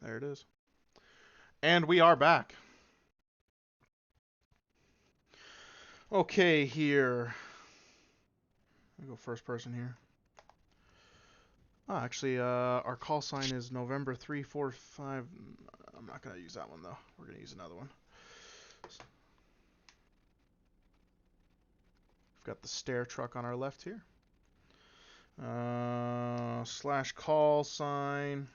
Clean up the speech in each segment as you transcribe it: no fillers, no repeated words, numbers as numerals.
There it is. And we are back. Okay, here. I'll go first person here. Oh, actually, our call sign is November 345. I'm not going to use that one, though. We're going to use another one. We've got the stair truck on our left here. Slash call sign.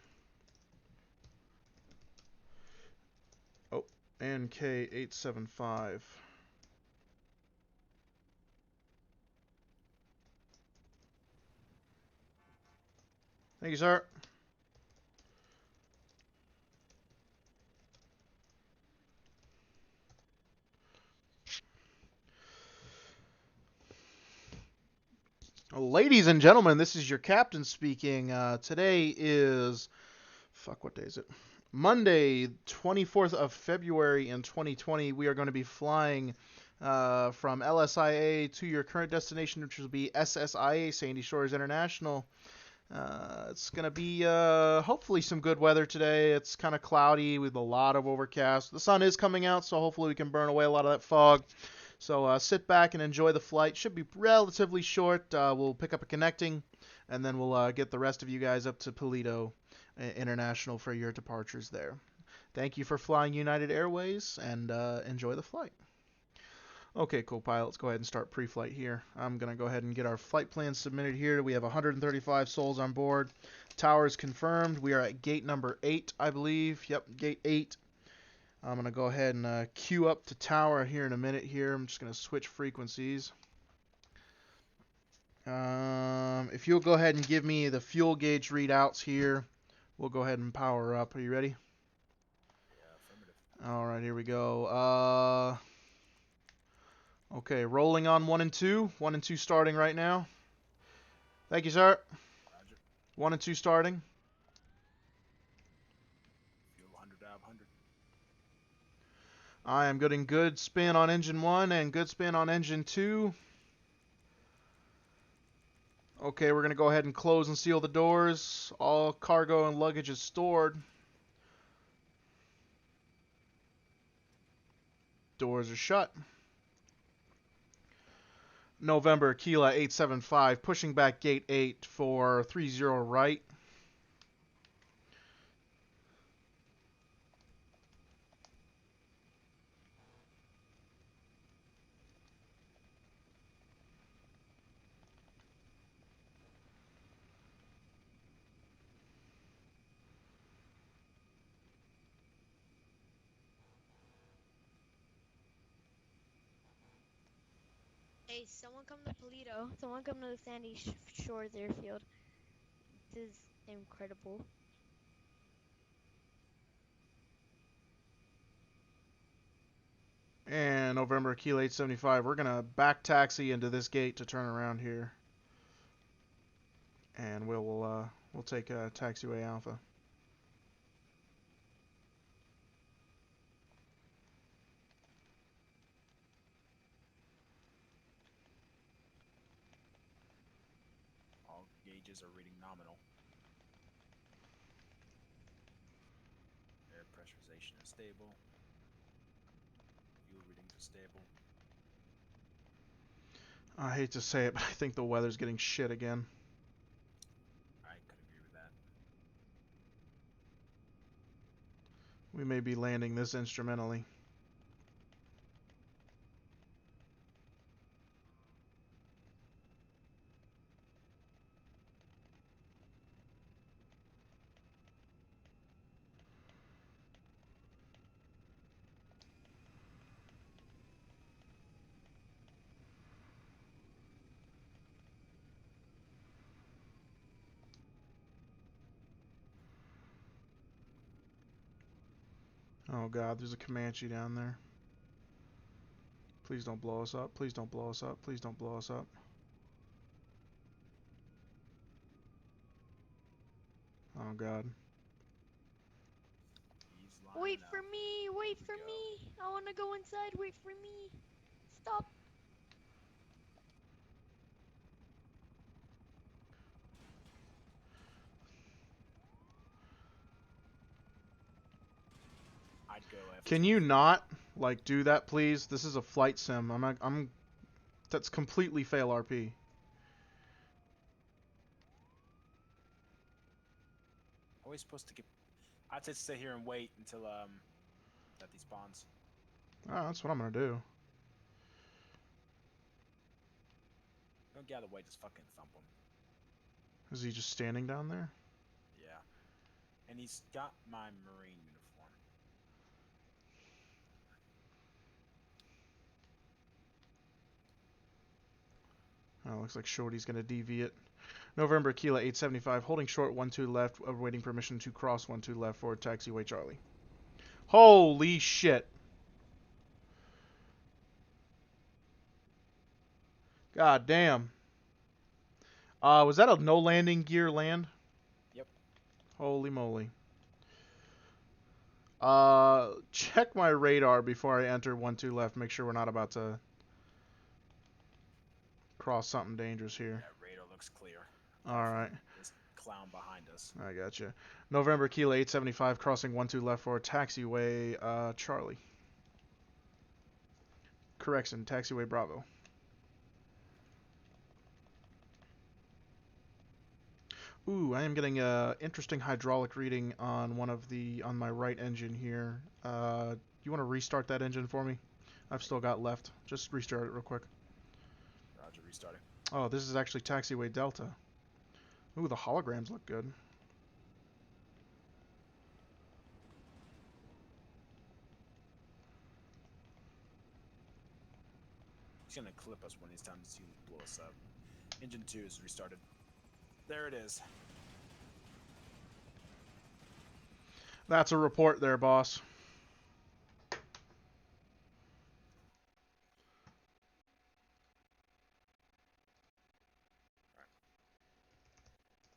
Oh, NK875. Thank you, sir. Ladies and gentlemen, this is your captain speaking. Today is... Fuck, what day is it? Monday, 24th of February in 2020. We are going to be flying from LSIA to your current destination, which will be SSIA, Sandy Shores International. It's going to be hopefully some good weather today. It's kind of cloudy with a lot of overcast. The sun is coming out, so hopefully we can burn away a lot of that fog. So sit back and enjoy the flight. Should be relatively short. We'll pick up a connecting, and then we'll get the rest of you guys up to Paleto International for your departures there. Thank you for flying United Airways, and enjoy the flight. Okay, cool, pilot. Let's go ahead and start pre-flight here. I'm going to go ahead and get our flight plan submitted here. We have 135 souls on board. Tower is confirmed. We are at gate number 8, I believe. Yep, gate 8. I'm going to go ahead and queue up to tower here in a minute here. I'm just going to switch frequencies. If you'll go ahead and give me the fuel gauge readouts here, we'll go ahead and power up. Are you ready? Yeah, affirmative. All right, here we go. Okay, rolling on 1 and 2. 1 and 2 starting right now. Thank you, sir. Roger. 1 and 2 starting. Fuel 100 out of 100. I am getting good spin on engine 1 and good spin on engine 2. Okay, we're going to go ahead and close and seal the doors. All cargo and luggage is stored. Doors are shut. November, Kilo 875, pushing back gate 8 for 30 right. Hey, someone come to Paleto. Someone come to the Sandy Shores Airfield. This is incredible. And November, Kilo 875, we're going to back taxi into this gate to turn around here. And we'll take taxiway Alpha. All gauges are reading nominal. Air pressurization is stable. Fuel readings are stable. I hate to say it, but I think the weather's getting shit again. I could agree with that. We may be landing this instrumentally. Oh god, there's a Comanche down there. Please don't blow us up. Please don't blow us up. Please don't blow us up. Oh god. He's lining Wait up. for me! Wait Here for we go. me! I want to go inside. Wait for me! Stop! go F2. Can you not like do that, please? This is a flight sim. That's completely fail RP. Always supposed to get. I'd say stay here and wait until that despawns. Oh, that's what I'm gonna do. Don't get out of the way, just fucking thump him. Is he just standing down there? Yeah. And he's got my Marine uniform. Oh, looks like Shorty's gonna DV it. November Kilo 875, holding short 12 left, awaiting permission to cross 12 left for taxiway Charlie. Holy shit. God damn. Was that a no landing gear land? Yep. Holy moly. Check my radar before I enter 12 left. Make sure we're not about to cross something dangerous here. Yeah, radar looks clear. Alright. This clown behind us. I gotcha. November Kilo 875, crossing 12 left for taxiway Charlie. Correction, taxiway Bravo. Ooh, I am getting a interesting hydraulic reading on on my right engine here. You want to restart that engine for me? I've still got left. Just restart it real quick. Roger, restarting. Oh, this is actually taxiway Delta. Ooh, the holograms look good. He's gonna clip us when it's time to blow us up. Engine 2 is restarted. There it is. That's a report there, boss.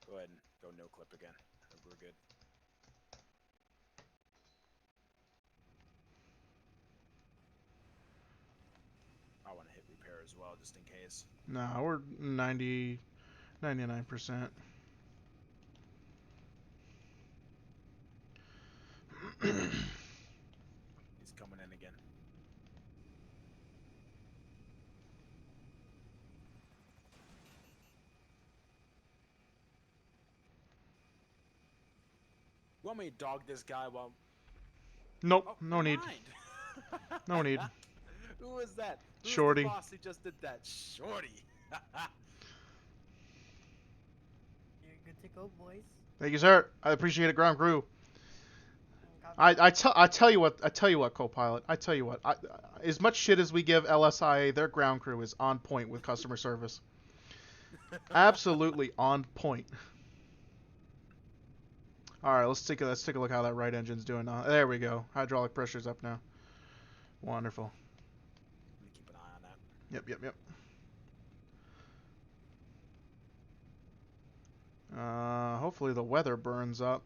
Go ahead and go no clip again. We're good. I want to hit repair as well, just in case. Nah, we're 99%. He's coming in again. You want me to dog this guy while... Nope, Oh, no need. mind. No need. Who was that? Who's Shorty. the boss who just did that? Shorty. You're good to go, boys. Thank you, sir. I appreciate it, ground crew. I tell you what, co-pilot. I tell you what. As much shit as we give LSIA, their ground crew is on point with customer service. Absolutely on point. All right, let's take a look how that right engine's doing now. There we go. Hydraulic pressure's up now. Wonderful. Let me keep an eye on that. Yep. Hopefully the weather burns up.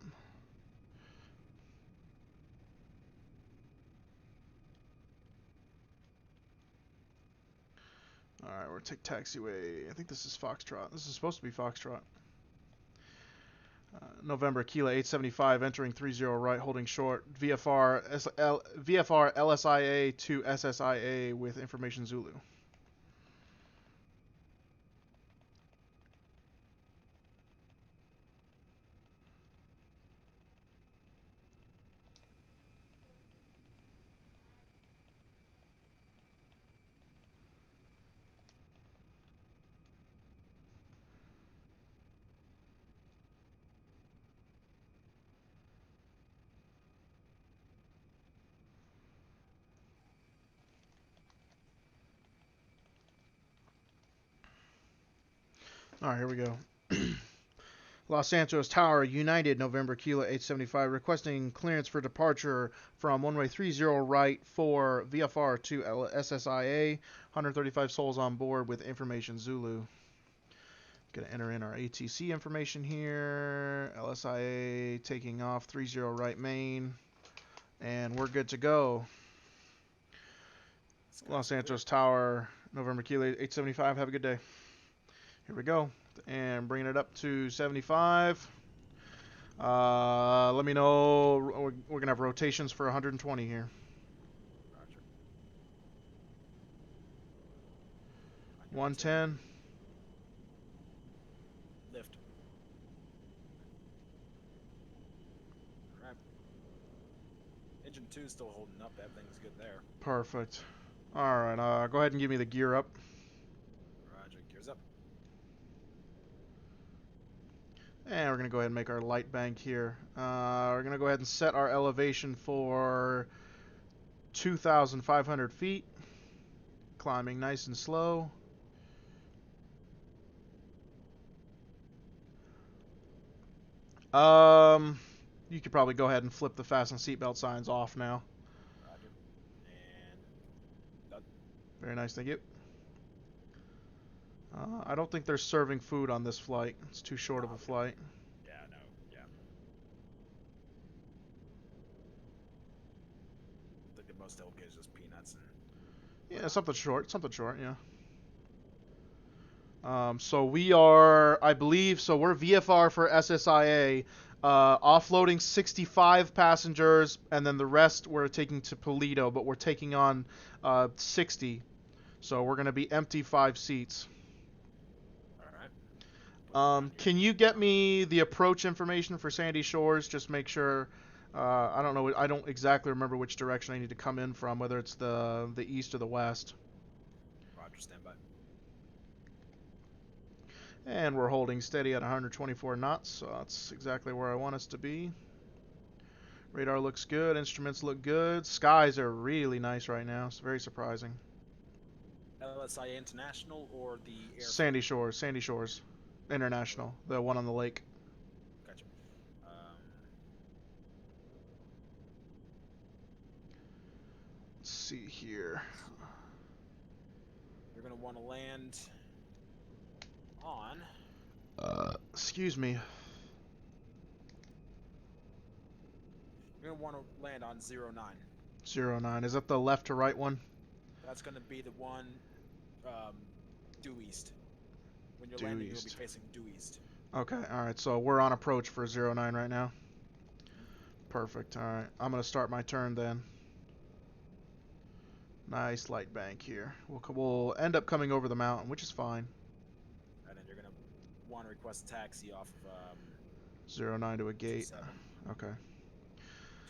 Alright, we'll take taxiway. I think this is Foxtrot. This is supposed to be Foxtrot. November Kilo 875, entering 30 right, holding short. VFR LSIA to SSIA with information Zulu. Alright, here we go. Los Santos Tower, United, November Kilo 875, requesting clearance for departure from runway 30 right for VFR to SSIA. 135 souls on board with information Zulu. Gonna enter in our ATC information here. LSIA taking off 30 right main. And we're good to go. Los Santos Tower, November Kilo 875, have a good day. Here we go. And bringing it up to 75. Let me know. We're gonna have rotations for 120 here. Roger. 110. Lift. Alright. Engine 2 is still holding up. Everything's good there. Perfect. All right. Go ahead and give me the gear up. Roger. Gears up. And we're gonna go ahead and make our light bank here. We're gonna go ahead and set our elevation for 2,500 feet. Climbing nice and slow. You could probably go ahead and flip the fasten seatbelt signs off now. Roger. And done. Very nice, thank you. I don't think they're serving food on this flight. It's too short of a flight. Yeah, no. Yeah. I think the most they'll get is just peanuts and. Yeah, something short, yeah. So we are, I believe, so we're VFR for SSIA, offloading 65 passengers, and then the rest we're taking to Toledo, but we're taking on 60. So we're going to be empty 5 seats. Alright. Can you get me the approach information for Sandy Shores? Just make sure, I don't know, I don't exactly remember which direction I need to come in from, whether it's the east or the west. Roger, stand by. And we're holding steady at 124 knots, so that's exactly where I want us to be. Radar looks good, instruments look good. Skies are really nice right now. It's very surprising. LSIA International or the air? Sandy Shores International, the one on the lake. Gotcha. Let's see here. You're going to want to land on. Excuse me. You're going to want to land on 09. 09. Is that the left to right one? That's going to be the one due east. When you're Due landing, you'll east. be facing due east. Okay, alright, so we're on approach for 09 right now. Perfect, alright. I'm going to start my turn then. Nice light bank here. We'll end up coming over the mountain, which is fine. And then you're going to want to request a taxi off of 09 to a gate. 27. Okay.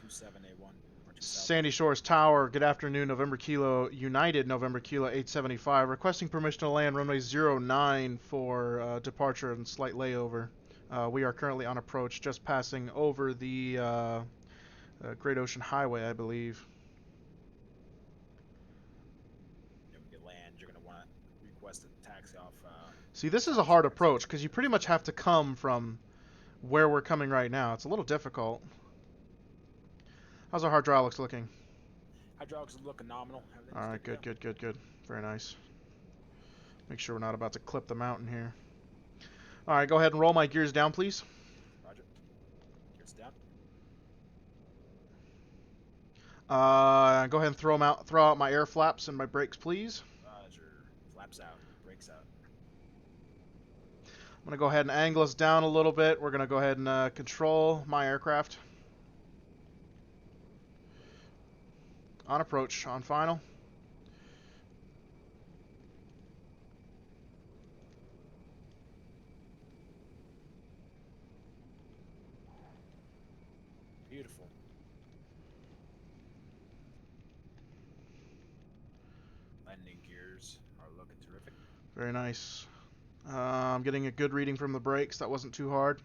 27A1 or 27. Sandy Shores Tower, good afternoon, November Kilo United, November Kilo 875. Requesting permission to land runway 09 for departure and slight layover. We are currently on approach, just passing over the Great Ocean Highway, I believe. When you land, you're going to want to request a taxi off. See, this is a hard approach because you pretty much have to come from where we're coming right now. It's a little difficult. How's our hydraulics looking? Hydraulics look nominal. Alright, good. Very nice. Make sure we're not about to clip the mountain here. Alright, go ahead and roll my gears down, please. Roger. Gears down. Go ahead and throw out my air flaps and my brakes, please. Roger. Flaps out. Brakes out. I'm going to go ahead and angle us down a little bit. We're going to go ahead and control my aircraft. On approach, on final. Beautiful. Landing gears are looking terrific. Very nice. I'm getting a good reading from the brakes. That wasn't too hard.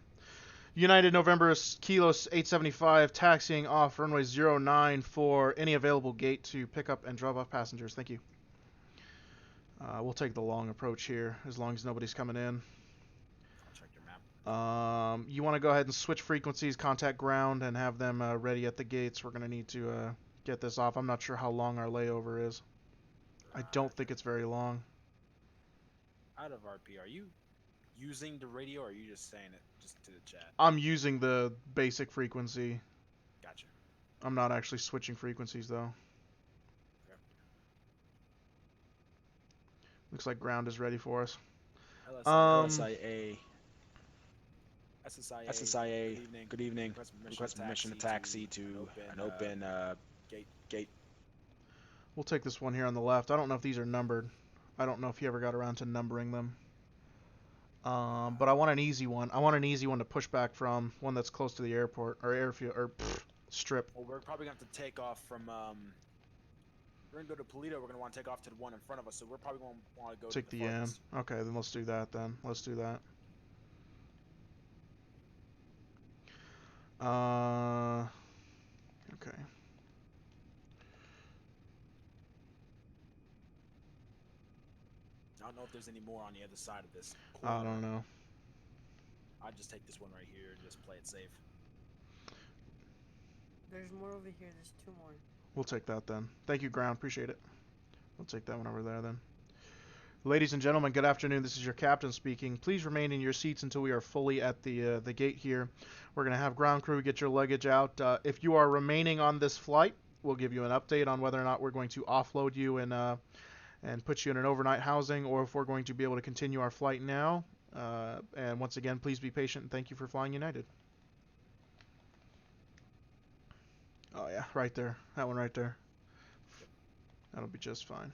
United November Kilo 875, taxiing off runway 09 for any available gate to pick up and drop off passengers. Thank you. We'll take the long approach here as long as nobody's coming in. I'll check your map. You want to go ahead and switch frequencies, contact ground, and have them ready at the gates. We're going to need to get this off. I'm not sure how long our layover is. I don't think it's very long. Out of RP, are you using the radio or are you just saying it just to the chat? I'm using the basic frequency. Gotcha. I'm not actually switching frequencies, though. Okay. Looks like ground is ready for us. LSIA. SSIA, good evening. Request permission to taxi to an open gate. We'll take this one here on the left. I don't know if these are numbered. I don't know if you ever got around to numbering them. But I want an easy one. I want an easy one to push back from, one that's close to the airport or airfield or strip. Well, we're probably gonna have to take off from. We're gonna go to Toledo. We're gonna want to take off to the one in front of us. So we're probably gonna want to go Take to the end. farthest. Okay, then let's do that. Let's do that. Okay. I don't know if there's any more on the other side of this. I don't know. I'd just take this one right here and just play it safe. There's more over here. There's 2 more. We'll take that then. Thank you, Ground. Appreciate it. We'll take that one over there then. Ladies and gentlemen, good afternoon. This is your captain speaking. Please remain in your seats until we are fully at the gate here. We're going to have ground crew get your luggage out. If you are remaining on this flight, we'll give you an update on whether or not we're going to offload you and put you in an overnight housing, or if we're going to be able to continue our flight now. And once again, please be patient and thank you for flying United. Oh yeah, right there. That one right there. That'll be just fine.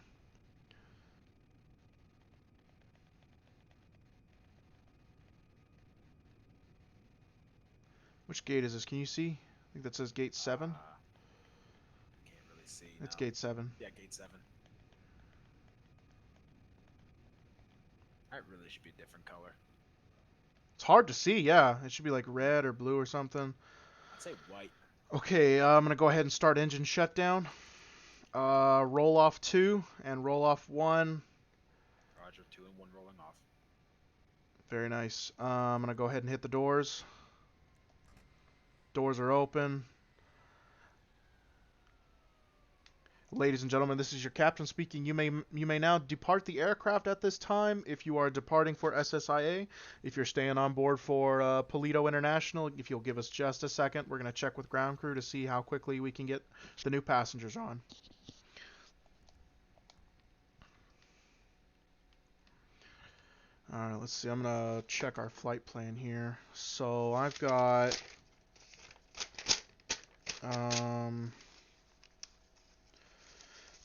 Which gate is this? Can you see? I think that says gate 7. I can't really see. It's no. gate 7. Yeah, gate 7. That really should be a different color. It's hard to see, yeah. It should be like red or blue or something. I'd say white. Okay, I'm going to go ahead and start engine shutdown. Roll off 2 and roll off 1. Roger, 2 and 1 rolling off. Very nice. I'm going to go ahead and hit the doors. Doors are open. Ladies and gentlemen, this is your captain speaking. You may now depart the aircraft at this time if you are departing for SSIA. If you're staying on board for Toledo International, if you'll give us just a second, we're going to check with ground crew to see how quickly we can get the new passengers on. Alright, let's see. I'm going to check our flight plan here. So I've got...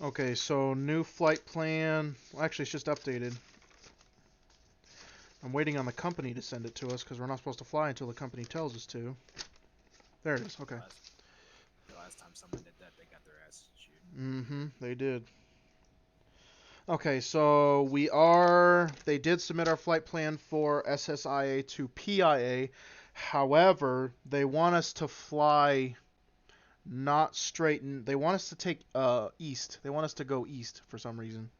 Okay, so new flight plan. Well, actually, it's just updated. I'm waiting on the company to send it to us because we're not supposed to fly until the company tells us to. There it is. Okay. The last time someone did that, they got their ass chewed. Mm-hmm. They did. Okay, so they did submit our flight plan for SSIA to PIA. However, they want us to fly not straight, and they want us to take east. They want us to go east for some reason.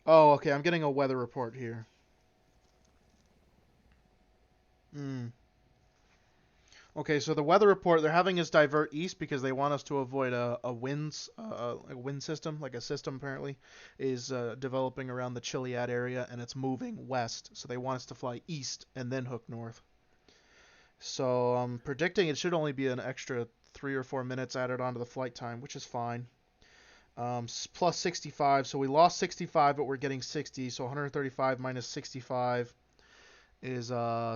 Oh, okay, I'm getting a weather report here. Okay, so the weather report, they're having us divert east because they want us to avoid a wind system, like a system apparently, is developing around the Chiliad area, and it's moving west. So they want us to fly east and then hook north. So I'm predicting it should only be an extra 3 or 4 minutes added onto the flight time, which is fine. Plus 65, so we lost 65, but we're getting 60, so 135 minus 65 is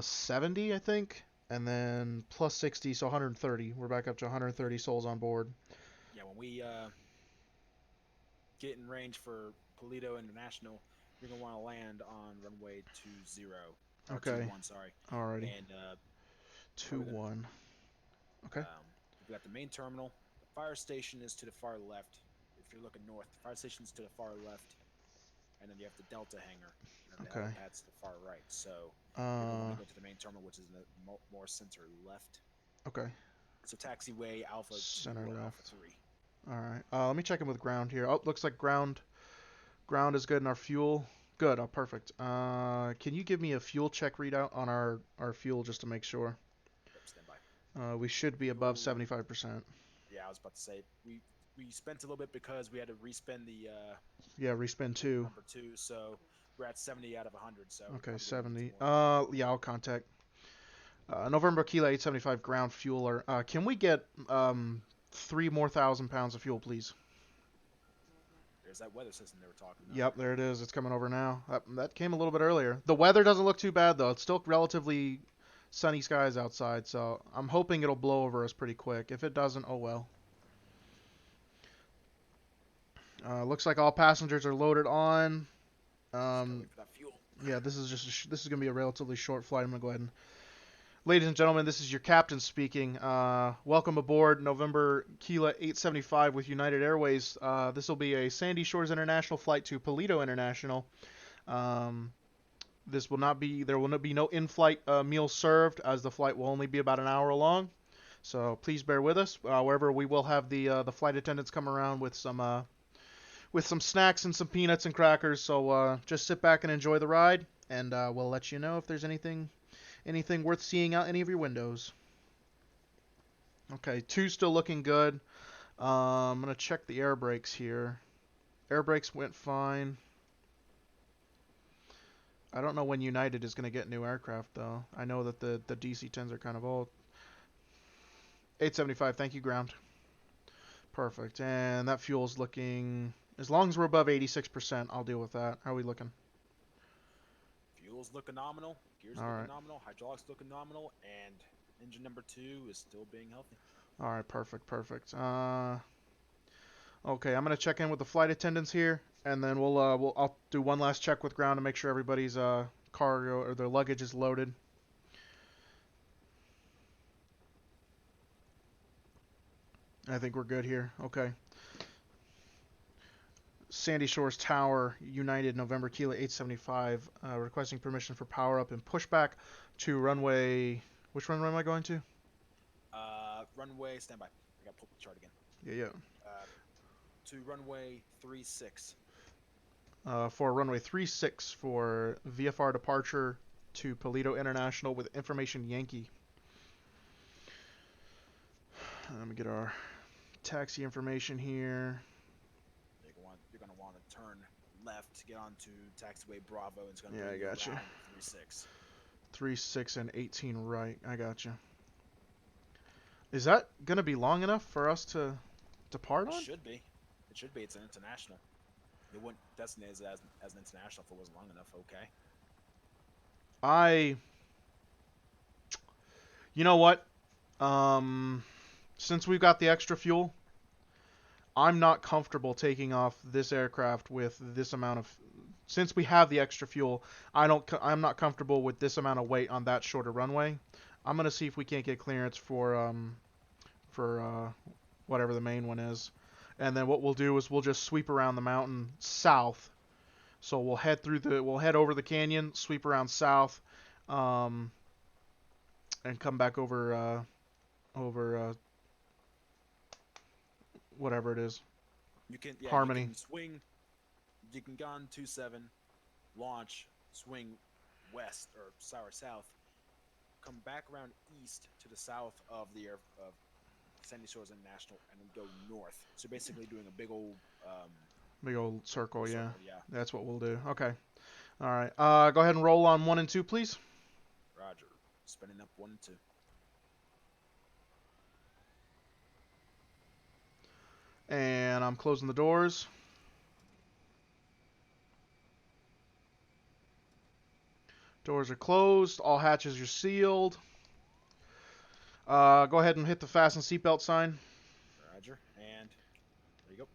70, I think. And then plus 60, so 130. We're back up to 130 souls on board. Yeah, when we get in range for Toledo International, you're going to want to land on runway 20. Okay. 21, sorry. Alrighty. And 21. Okay. We've got the main terminal. The fire station is to the far left. If you're looking north, the fire station is to the far left. And then you have the Delta hangar. And Okay. That's to the far right. So you're going to go to the main terminal, which is in the more center left. Okay. So taxiway Alpha 2 Center or left. Alpha 3. Alright. Let me check in with ground here. Oh, looks like ground is good in our fuel. Good. Oh, perfect. Can you give me a fuel check readout on our fuel just to make sure? Yep, stand by. We should be above 75%. Yeah, I was about to say we spent a little bit because we had to respend the Yeah, respin 2. number 2, so we're at 70 out of 100. So Okay, 70. Yeah, I'll contact November Kilo 875 ground fueler. Can we get 3 more 1,000 pounds of fuel, please? There's that weather system they were talking about. Yep, there it is. It's coming over now. That came a little bit earlier. The weather doesn't look too bad though. It's still relatively sunny skies outside, so I'm hoping it'll blow over us pretty quick. If it doesn't, oh well. Looks like all passengers are loaded on. Just gotta wait for that fuel. Yeah, this is gonna be a relatively short flight. I'm gonna go ahead and, ladies and gentlemen, this is your captain speaking. Welcome aboard November Kilo 875 with United Airways. This will be a Sandy Shores International flight to Paleto International. There will not be no in-flight meals served, as the flight will only be about an hour long. So please bear with us. However, we will have the flight attendants come around with some snacks and some peanuts and crackers. So just sit back and enjoy the ride, and we'll let you know if there's anything worth seeing out any of your windows. Okay, 2 still looking good. I'm gonna check the air brakes here. Air brakes went fine. I don't know when United is going to get new aircraft, though. I know that the DC-10s are kind of old. 875, thank you, ground. Perfect. And that fuel's looking... As long as we're above 86%, I'll deal with that. How are we looking? Fuel's looking nominal. Gears looking nominal. Hydraulics looking nominal. And engine number 2 is still being healthy. All right, perfect. Okay, I'm going to check in with the flight attendants here. And then I'll do one last check with ground to make sure everybody's cargo or their luggage is loaded. I think we're good here. Okay. Sandy Shores Tower, United, November Kilo 875, requesting permission for power up and pushback to runway. Which runway am I going to? Runway standby. I got to pull up the chart again. Yeah. To runway 36. For runway 36 for VFR departure to Paleto International with information Yankee. Let me get our taxi information here. You're going to want to turn left to get onto taxiway Bravo. And it's going to I got you. 36. 36 and 18 right. I got you. Is that going to be long enough for us to depart on? It should be. It should be. It's an international. They wouldn't designate it as an international if it wasn't long enough. Okay. You know what? Since we've got the extra fuel, I'm not comfortable taking off this aircraft with this amount of. Since we have the extra fuel, I'm not comfortable with this amount of weight on that shorter runway. I'm gonna see if we can't get clearance for whatever the main one is, and then what we'll do is we'll just sweep around the mountain south. So we'll head over the canyon, sweep around south, and come back over whatever it is. Harmony. You can swing. You can go on 27, launch, swing west or south, come back around east to the south of the Sandy Shores International, and then go north. So basically doing a big old circle, yeah. Yeah. That's what we'll do. Okay. All right. Go ahead and roll on 1 and 2, please. Roger. Spinning up 1 and 2. And I'm closing the doors. Doors are closed. All hatches are sealed. Go ahead and hit the fasten seatbelt sign. Roger. And there you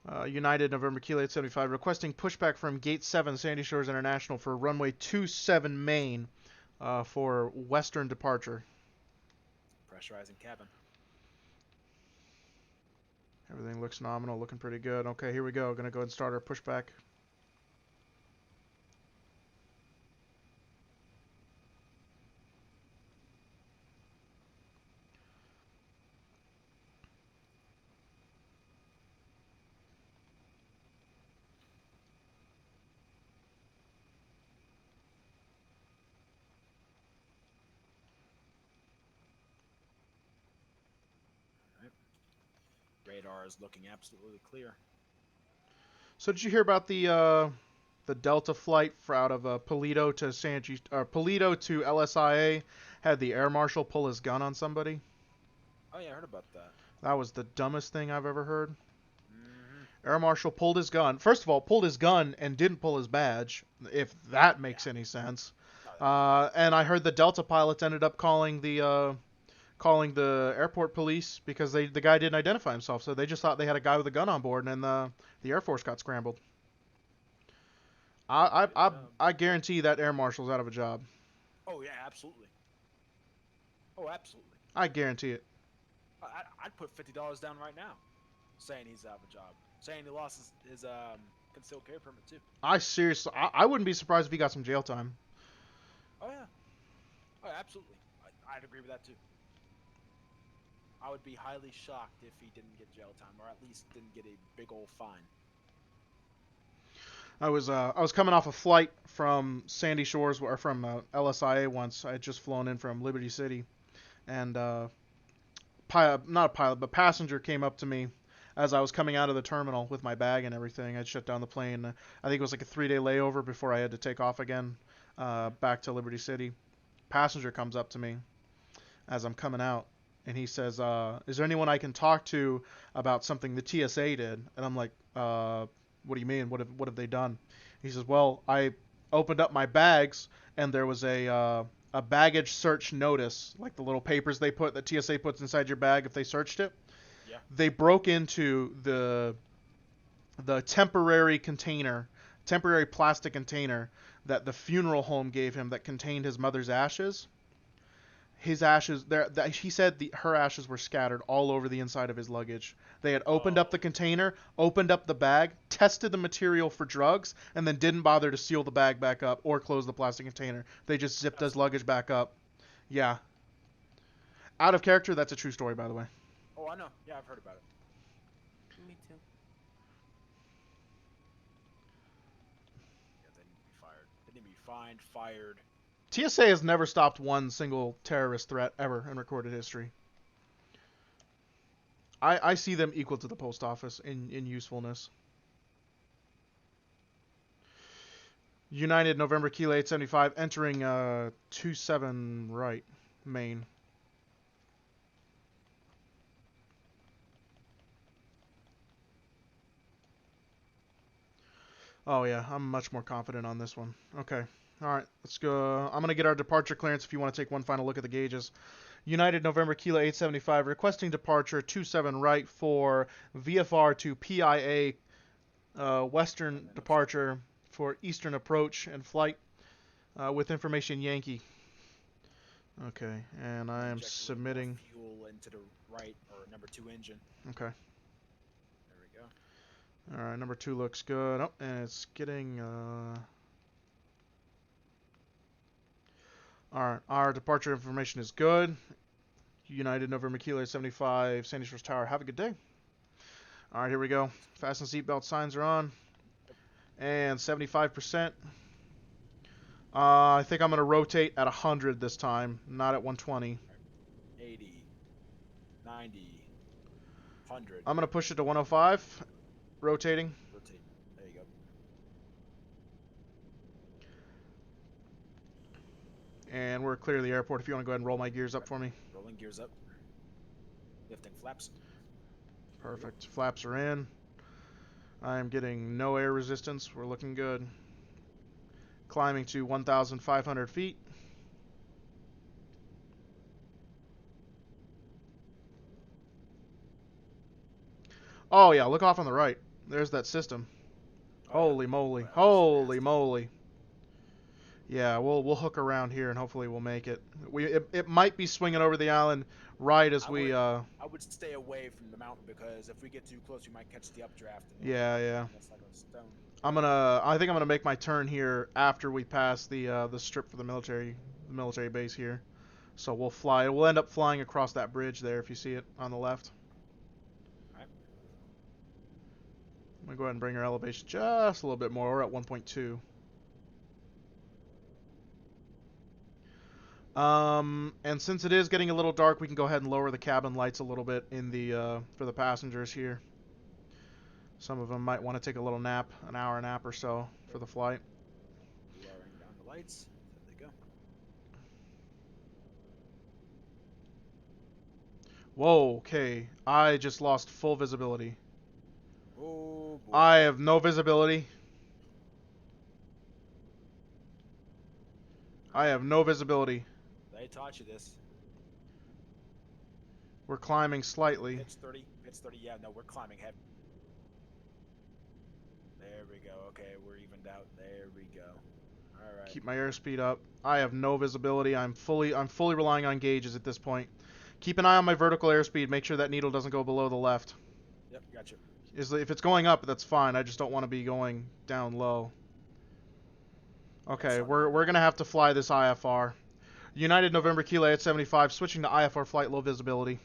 go. United, November Kilo 875, requesting pushback from Gate 7, Sandy Shores International for runway 27 main for western departure. Pressurizing cabin. Everything looks nominal, looking pretty good. Okay, here we go. Gonna go ahead and start our pushback. Radar is looking absolutely clear. So did you hear about the Delta flight out of Paleto to Paleto to LSIA had the air marshal pull his gun on somebody? Oh yeah, I heard about that. That was the dumbest thing I've ever heard. Mm-hmm. Air marshal pulled his gun. First of all, pulled his gun and didn't pull his badge, if that makes any sense. No, And I heard the Delta pilots ended up calling the airport police because the guy didn't identify himself, so they just thought they had a guy with a gun on board, and the Air Force got scrambled. I guarantee that air marshal's out of a job. Oh yeah, absolutely. Oh, absolutely. I guarantee it. I'd put $50 down right now, saying he's out of a job, saying he lost his concealed carry permit too. I wouldn't be surprised if he got some jail time. Oh yeah. Oh, absolutely. I'd agree with that too. I would be highly shocked if he didn't get jail time, or at least didn't get a big old fine. I was coming off a flight from Sandy Shores or from LSIA once. I had just flown in from Liberty City, and not a pilot, but passenger came up to me as I was coming out of the terminal with my bag and everything. I'd shut down the plane. I think it was like a 3-day layover before I had to take off again back to Liberty City. Passenger comes up to me as I'm coming out, and he says, "Is there anyone I can talk to about something the TSA did?" And I'm like, "What do you mean? What have they done?" He says, "Well, I opened up my bags, and there was a baggage search notice, like the little papers that TSA puts inside your bag if they searched it. Yeah. They broke into the temporary plastic container that the funeral home gave him that contained his mother's ashes. His ashes, he said her ashes were scattered all over the inside of his luggage. They had opened up the container, opened up the bag, tested the material for drugs, and then didn't bother to seal the bag back up or close the plastic container. They just zipped his luggage back up. Yeah. Out of character, that's a true story, by the way. Oh, I know. Yeah, I've heard about it. Me too. Yeah, they need to be fired. They need to be fined, fired. TSA has never stopped one single terrorist threat ever in recorded history. I see them equal to the post office in usefulness. United November Kilo 875 entering 27 right, main. Oh yeah, I'm much more confident on this one. Okay. Alright, let's go. I'm going to get our departure clearance if you want to take one final look at the gauges. United November Kilo 875 requesting departure 27 right for VFR to PIA Western departure for Eastern approach and flight with information Yankee. Okay, and I am submitting. Fuel into the right or number 2 engine. Okay. There we go. Alright, number 2 looks good. Oh, and it's getting... Alright, our departure information is good. United November Kilo 75, Sandy Shores Tower. Have a good day. Alright, here we go. Fasten seatbelt signs are on. And 75%. I think I'm going to rotate at 100 this time, not at 120. 80, 90, 100. I'm going to push it to 105. Rotating. Rotate. There you go. And we're clear of the airport. If you want to go ahead and roll my gears up for me. Rolling gears up. Lifting flaps. Perfect. Flaps are in. I'm getting no air resistance. We're looking good. Climbing to 1,500 feet. Oh yeah, look off on the right. There's that system. Holy moly. Holy moly. Yeah, we'll hook around here and hopefully we'll make it. It might be swinging over the island right as we I would stay away from the mountain because if we get too close, we might catch the updraft. Yeah. That's like a stone. I think I'm gonna make my turn here after we pass the strip for the military base here. So we'll fly. We'll end up flying across that bridge there if you see it on the left. Alright. I'm gonna go ahead and bring our elevation just a little bit more. We're at 1.2. And since it is getting a little dark, we can go ahead and lower the cabin lights a little bit in the for the passengers here. Some of them might want to take a little nap, an hour nap or so for the flight. Lowering down the lights. There they go. Whoa, okay. I just lost full visibility. Oh boy. I have no visibility. I have no visibility. They taught you this. We're climbing slightly. Pitch 30. Pitch 30. Yeah, no, we're climbing heavy. There we go. Okay, we're evened out. There we go. All right. Keep my airspeed up. I have no visibility. I'm fully relying on gauges at this point. Keep an eye on my vertical airspeed. Make sure that needle doesn't go below the left. Yep, gotcha. If it's going up, that's fine. I just don't want to be going down low. Okay, we're gonna have to fly this IFR. United November Kilo 875, switching to IFR flight, low visibility.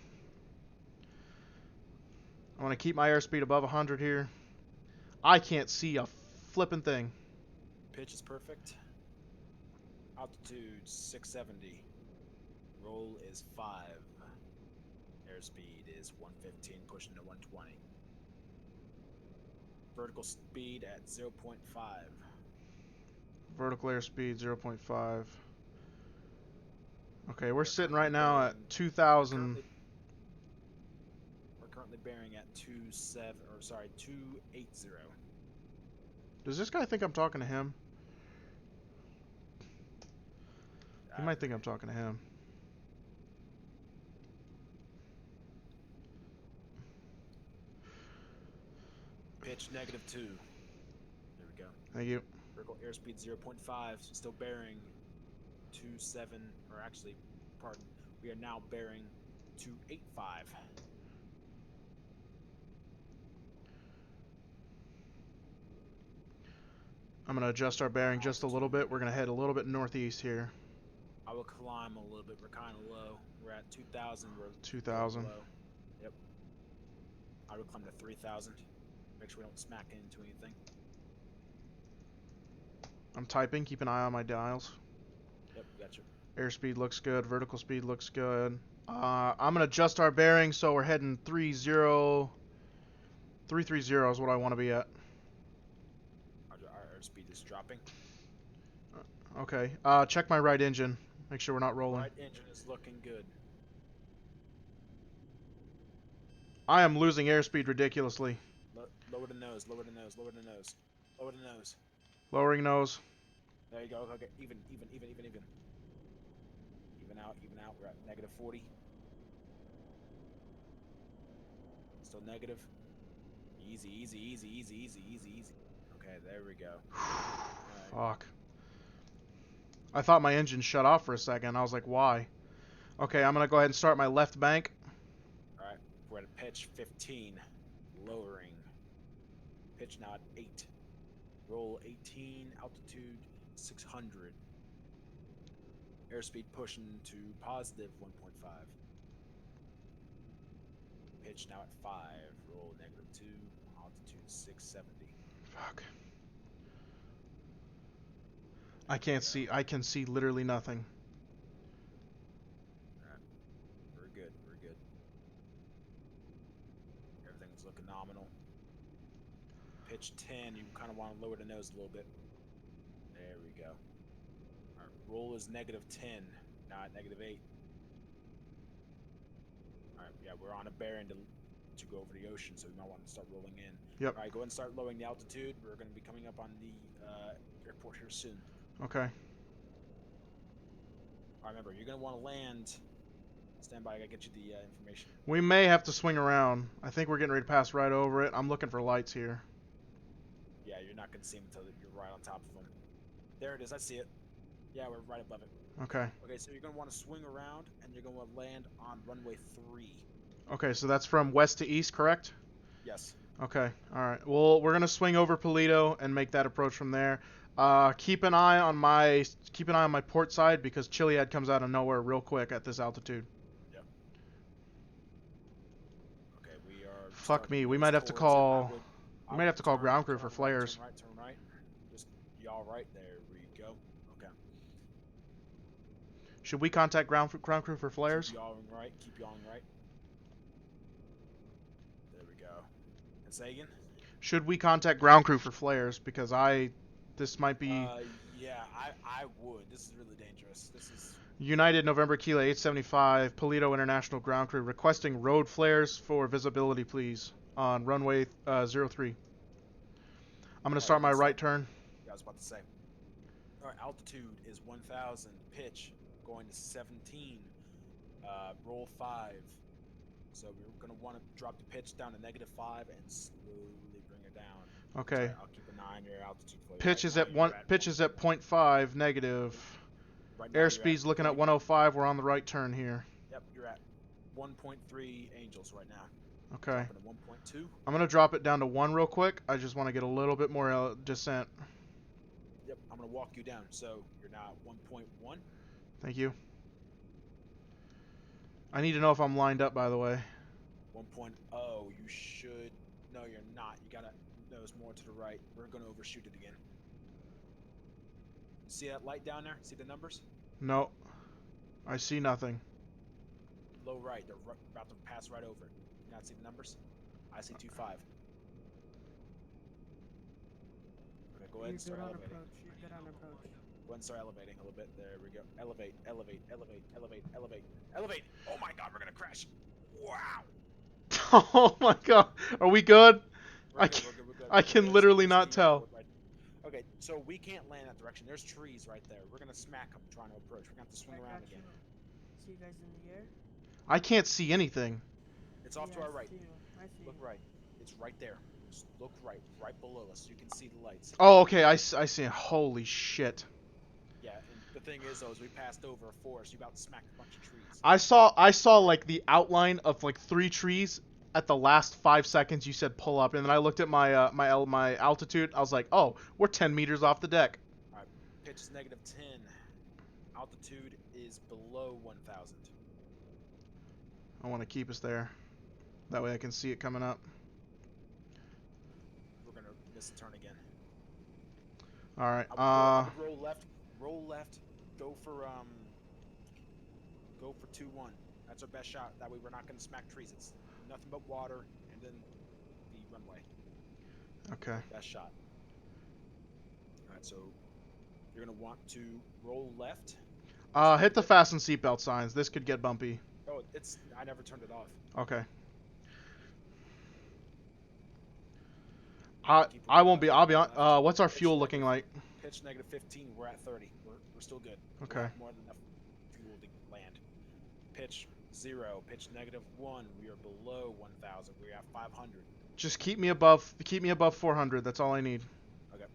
I want to keep my airspeed above 100 here. I can't see a flippin' thing. Pitch is perfect. Altitude 670. Roll is 5. Airspeed is 115, pushing to 120. Vertical speed at 0.5. Vertical airspeed 0.5. Okay, we're sitting right now at 2,000. We're currently bearing at 280. Does this guy think I'm talking to him? He might think I'm talking to him. Pitch -2. There we go. Thank you. Vertical airspeed 0.5, so still bearing 27, or actually, pardon, we are now bearing 285. I'm going to adjust our bearing just a little bit. We're going to head a little bit northeast here. I will climb a little bit. We're kind of low. We're at 2,000. We're 2,000. low. Yep. I will climb to 3,000. Make sure we don't smack into anything. I'm typing. Keep an eye on my dials. Yep, gotcha. Airspeed looks good. Vertical speed looks good. I'm going to adjust our bearing so we're heading 330 is what I want to be at. Our airspeed is dropping. Okay. Check my right engine. Make sure we're not rolling. Right engine is looking good. I am losing airspeed ridiculously. Lower the nose, lower the nose, lower the nose. Lower the nose. Lowering nose. There you go. Okay, even. Even out. We're at -40. Still negative. Easy. Okay, there we go. Right. Fuck. I thought my engine shut off for a second. I was like, why? Okay, I'm going to go ahead and start my left bank. Alright, we're at pitch 15. Lowering. Pitch now at 8. Roll 18. Altitude 600. Airspeed pushing to positive 1.5. Pitch now at 5. Roll -2. Altitude 670. Fuck. I can't see. I can see literally nothing. Alright. We're good. Everything's looking nominal. Pitch 10. You kind of want to lower the nose a little bit. There we go. Our roll is -10, not -8. Alright, yeah, we're on a bearing to go over the ocean, so we might want to start rolling in. Yep. Alright, go ahead and start lowering the altitude. We're going to be coming up on the airport here soon. Okay. Alright, remember, you're going to want to land. Stand by, I got to get you the information. We may have to swing around. I think we're getting ready to pass right over it. I'm looking for lights here. Yeah, you're not going to see them until you're right on top of them. There it is, I see it. Yeah, we're right above it. Okay. Okay, so you're going to want to swing around, and you're going to want to land on runway 3. Okay, so that's from west to east, correct? Yes. Okay. All right. Well, we're gonna swing over Polito and make that approach from there. Keep an eye on my port side because Chiliad comes out of nowhere real quick at this altitude. Yep. Okay, we are. Fuck me. We might have to call. We might have to call ground crew for flares. Turn right. Just yaw right. There we go. Okay. Should we contact ground crew for flares? Keep yawing right. There we go. And say again? Should we contact ground crew for flares? Because this might be... Yeah, I would. This is really dangerous. This is... United November Kilo 875, Polito International ground crew requesting road flares for visibility, please, on runway 03. I'm going to start my right turn. Yeah, I was about to say. Our altitude is 1,000. Pitch going to 17. Roll 5. So we're gonna want to drop the pitch down to -5 and slowly bring it down. Okay. Sorry, I'll keep an eye on your altitude for you. Pitch Right is now, at you're one. Pitch is at 0.5 negative. Right now you're Airspeed's looking at 105. We're on the right turn here. Yep, you're at 1.3 angels right now. Okay. Dropping to 1.2. I'm gonna drop it down to 1 real quick. I just want to get a little bit more descent. Yep, I'm gonna walk you down. So you're now at 1.1. Thank you. I need to know if I'm lined up, by the way. 1.0. You should. No, you're not. You gotta nose more to the right. We're gonna overshoot it again. See that light down there? See the numbers? No. I see nothing. Low right. They're about to pass right over it. You not see the numbers? I see 2.5. Okay, go ahead and start elevating. You're good on approach. Go ahead and start elevating a little bit. There we go. Elevate, elevate, elevate, elevate, elevate, elevate. Oh my god, we're gonna crash. Wow. Oh my god. Are we good? We're I good, can- we're good, we're good. I can literally not tell. Okay, so we can't land that direction. There's trees right there. We're gonna smack them trying to approach. We're gonna have to swing I around got again. you. See you guys in the air? I can't see anything. It's off to Yeah, our right. I see you. I see Look you. right. It's right there. Just look right, right below us. You can see the lights. Oh, okay. I see. Holy shit. Yeah, and the thing is, though, is we passed over a forest. You about smacked a bunch of trees. I saw like the outline of like 3 trees at the last 5 seconds you said pull up, and then I looked at my my altitude. I was like, oh, we're 10 meters off the deck. Alright, pitch is -10. Altitude is below 1,000. I want to keep us there. That way I can see it coming up. We're gonna miss a turn again. All right. I would roll left. Roll left. Go for 2-1. That's our best shot. That way we're not gonna smack trees. It's nothing but water and then the runway. Okay. Best shot. Alright, so you're gonna want to roll left. Hit the fasten seatbelt signs. This could get bumpy. Oh, I never turned it off. Okay. I won't be. I'll be on. What's our fuel looking like? Pitch -15. We're at 30. We're still good. Okay. We'll have more than enough fuel to land. Pitch 0. Pitch -1. We are below 1,000. We're at 500. Just keep me above 400. That's all I need. Okay.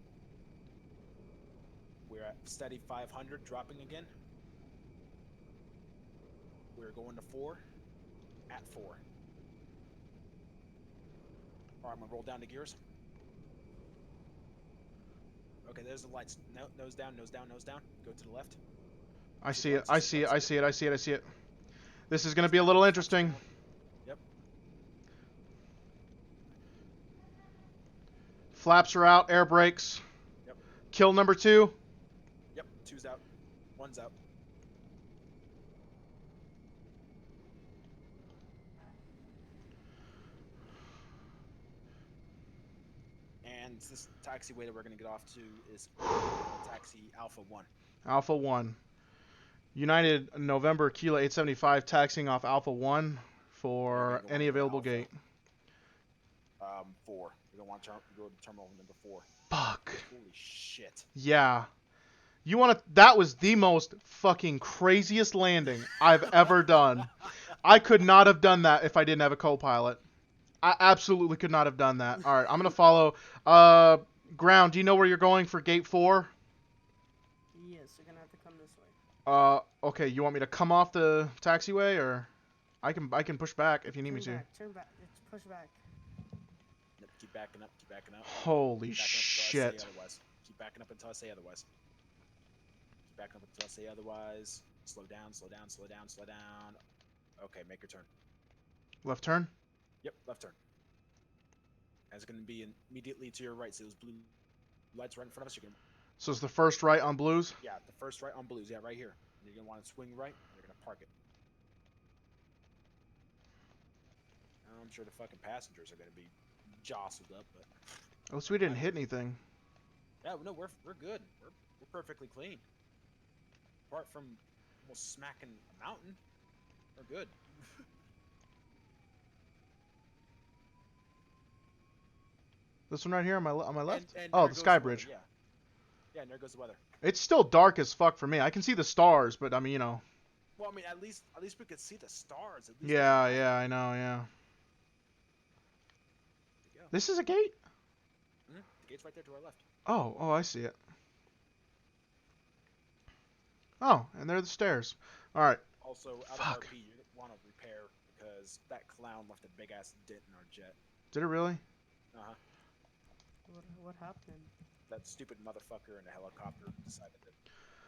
We're at steady 500. Dropping again. We're going to 4. At 4. Alright, I'm gonna roll down the gears. Okay, there's the lights. No, nose down, nose down, nose down. Go to the left. I see it. I see it. I see it. I see it. I see it. This is gonna be a little interesting. Yep. Flaps are out. Air brakes. Yep. Kill number 2. Yep. 2's out. 1's out. And this taxiway that we're going to get off to is taxi Alpha 1. Alpha 1. United November Kilo 875 taxiing off Alpha 1 for Go any on available Alpha. gate. 4. We're going to go to terminal number 4. Fuck. Holy shit. Yeah. You want to... That was the most fucking craziest landing I've ever done. I could not have done that if I didn't have a co-pilot. I absolutely could not have done that. All right, I'm going to follow. Ground, do you know where you're going for gate 4? Yes, you're gonna have to come this way. Okay, you want me to come off the taxiway, or I can push back if you need me to. Turn back. It's push back. Yep, keep backing up, keep backing up. Holy Keep backing up until I shit. say otherwise. Keep backing up until I say otherwise. Keep backing up until I say otherwise. Slow down, slow down, slow down, slow down. Okay, make your turn. Left turn? Yep, left turn. That's going to be immediately to your right. See those blue lights right in front of us? You're going to, So it's the first right on blues? yeah, the first right on blues. Yeah, right here. You're going to want to swing right. And you're going to park it. I'm sure the fucking passengers are going to be jostled up, but Oh, so we didn't hit anything. yeah, no, we're good. We're perfectly clean. Apart from almost smacking a mountain, we're good. This one right here on my left? And Oh, there the goes sky one, bridge. Yeah. Yeah, and there goes the weather. It's still dark as fuck for me. I can see the stars, but I mean, you know. Well, I mean, at least we could see the stars. At least Yeah, we can yeah, I know, yeah. There you go. This is a gate? The gate's right there to our left. Oh, I see it. Oh, and there are the stairs. All right. Also, out Fuck. of RP, you want to repair because that clown left a big ass dent in our jet. Did it really? Uh-huh. What happened? That stupid motherfucker in the helicopter decided that.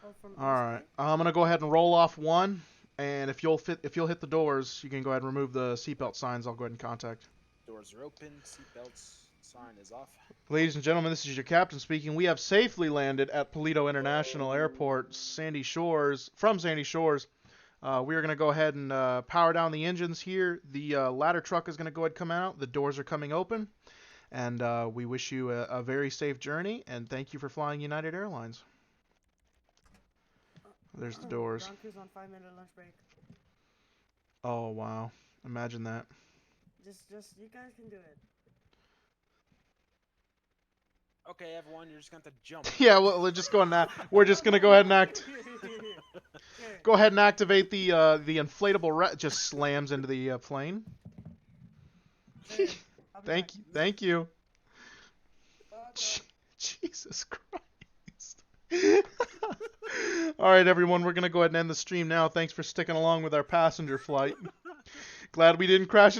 Oh, from All right. I'm gonna go ahead and roll off one, and if you'll hit the doors, you can go ahead and remove the seatbelt signs. I'll go ahead and contact. Doors are open. Seatbelts sign is off. Ladies and gentlemen, this is your captain speaking. We have safely landed at Paleto International Airport, Sandy Shores. From Sandy Shores, we are going to go ahead and power down the engines here. The ladder truck is going to go ahead and come out. The doors are coming open, and we wish you a very safe journey. And thank you for flying United Airlines. There's the doors. Ground crew's on 5-minute lunch break. Oh wow! Imagine that. Just you guys can do it. Okay, everyone, you're just going to have to jump. Yeah, well, we're just going to. We're just going to go ahead and act. Go ahead and activate the inflatable. Just slams into the plane. Thank you. Jesus Christ. All right, everyone, we're going to go ahead and end the stream now. Thanks for sticking along with our passenger flight. Glad we didn't crash into